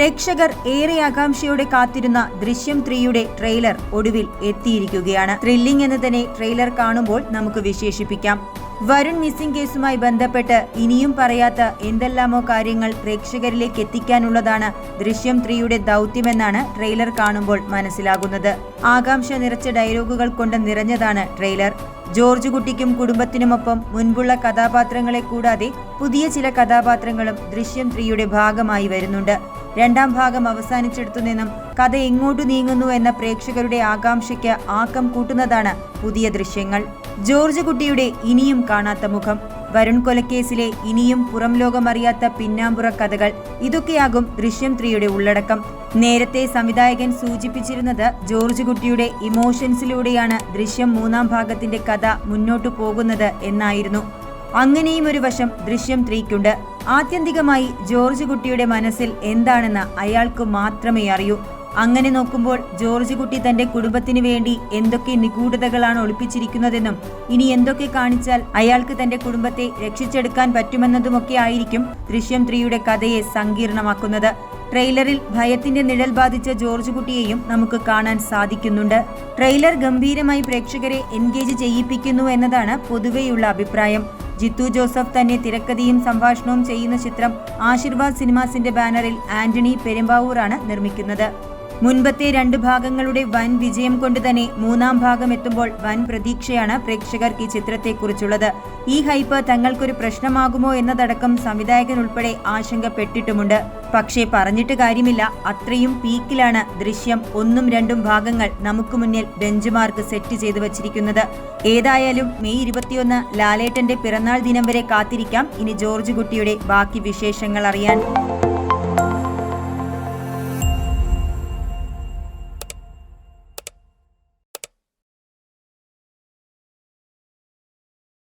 പ്രേക്ഷകർ ഏറെ ആകാംക്ഷയോടെ കാത്തിരുന്ന ദൃശ്യം 3യുടെ ട്രെയിലർ ഒടുവിൽ എത്തിയിരിക്കുകയാണ്. ത്രില്ലിംഗ് എന്ന് തന്നെ ട്രെയിലർ കാണുമ്പോൾ നമുക്ക് വിശേഷിപ്പിക്കാം. വരുൺ മിസ്സിംഗ് കേസുമായി ബന്ധപ്പെട്ട് ഇനിയും പറയാത്ത എന്തെല്ലാമോ കാര്യങ്ങൾ പ്രേക്ഷകരിലേക്ക് എത്തിക്കാനുള്ളതാണ് ദൃശ്യം 3യുടെ ദൗത്യമെന്നാണ് ട്രെയിലർ കാണുമ്പോൾ മനസ്സിലാകുന്നത്. ആകാംക്ഷ നിറച്ച ഡയലോഗുകൾ കൊണ്ട് നിറഞ്ഞതാണ് ട്രെയിലർ. ജോർജ് കുട്ടിക്കും കുടുംബത്തിനുമൊപ്പം മുൻപുള്ള കഥാപാത്രങ്ങളെ കൂടാതെ പുതിയ ചില കഥാപാത്രങ്ങളും ദൃശ്യം 3യുടെ ഭാഗമായി വരുന്നുണ്ട്. രണ്ടാം ഭാഗം അവസാനിച്ചെടുത്തു നിന്നും കഥ എങ്ങോട്ടു നീങ്ങുന്നു എന്ന പ്രേക്ഷകരുടെ ആകാംക്ഷയ്ക്ക് ആക്കം കൂട്ടുന്നതാണ് പുതിയ ദൃശ്യങ്ങൾ. ജോർജ് കുട്ടിയുടെ ഇനിയും കാണാത്ത മുഖം, വരുൺ കൊലക്കേസിലെ ഇനിയും പുറം ലോകമറിയാത്ത പിന്നാമ്പുറ കഥകൾ, ഇതൊക്കെയാകും ദൃശ്യം 3യുടെ ഉള്ളടക്കം. നേരത്തെ സംവിധായകൻ സൂചിപ്പിച്ചിരുന്നത് ജോർജ് കുട്ടിയുടെ ഇമോഷൻസിലൂടെയാണ് ദൃശ്യം 3-ാം ഭാഗത്തിന്റെ കഥ മുന്നോട്ടു പോകുന്നത് എന്നായിരുന്നു. അങ്ങനെയും ഒരു വശം ദൃശ്യം 3ക്കുണ്ട്. ആത്യന്തികമായി ജോർജ് കുട്ടിയുടെ മനസ്സിൽ എന്താണെന്ന് അയാൾക്ക് മാത്രമേ അറിയൂ. അങ്ങനെ നോക്കുമ്പോൾ ജോർജ് കുട്ടി തന്റെ കുടുംബത്തിന് വേണ്ടി എന്തൊക്കെ നിഗൂഢതകളാണ് ഒളിപ്പിച്ചിരിക്കുന്നതെന്നും ഇനി എന്തൊക്കെ കാണിച്ചാൽ അയാൾക്ക് തന്റെ കുടുംബത്തെ രക്ഷിച്ചെടുക്കാൻ പറ്റുമെന്നതുമൊക്കെ ആയിരിക്കും ദൃശ്യം 3യുടെ കഥയെ സങ്കീർണമാക്കുന്നത്. ട്രെയിലറിൽ ഭയത്തിന്റെ നിഴൽ ബാധിച്ച ജോർജ് കുട്ടിയെയും നമുക്ക് കാണാൻ സാധിക്കുന്നുണ്ട്. ട്രെയിലർ ഗംഭീരമായി പ്രേക്ഷകരെ എൻഗേജ് ചെയ്യിപ്പിക്കുന്നു എന്നതാണ് പൊതുവെയുള്ള അഭിപ്രായം. ജിത്തു ജോസഫ് തന്നെ തിരക്കഥയും സംഭാഷണവും ചെയ്യുന്ന ചിത്രം ആശീർവാദ് സിനിമാസിന്റെ ബാനറിൽ ആന്റണി പെരുമ്പാവൂറാണ് നിർമ്മിക്കുന്നത്. മുൻപത്തെ 2 ഭാഗങ്ങളുടെ വൻ വിജയം കൊണ്ട് തന്നെ 3-ാം ഭാഗം എത്തുമ്പോൾ വൻ പ്രതീക്ഷയാണ് പ്രേക്ഷകർക്ക് ഈ ചിത്രത്തെക്കുറിച്ചുള്ളത്. ഈ ഹൈപ്പ് തങ്ങൾക്കൊരു പ്രശ്നമാകുമോ എന്നതടക്കം സംവിധായകൻ ഉൾപ്പെടെ ആശങ്കപ്പെട്ടിട്ടുമുണ്ട്. പക്ഷേ പറഞ്ഞിട്ട് കാര്യമില്ല, അത്രയും പീക്കിലാണ് ദൃശ്യം 1ഉം 2ഉം ഭാഗങ്ങൾ നമുക്ക് മുന്നിൽ ബെഞ്ച് മാർക്ക് സെറ്റ് ചെയ്തു വച്ചിരിക്കുന്നത്. ഏതായാലും മെയ് 21 ലാലേട്ടന്റെ പിറന്നാൾ ദിനം വരെ കാത്തിരിക്കാം ഇനി ജോർജ് കുട്ടിയുടെ ബാക്കി വിശേഷങ്ങൾ അറിയാൻ.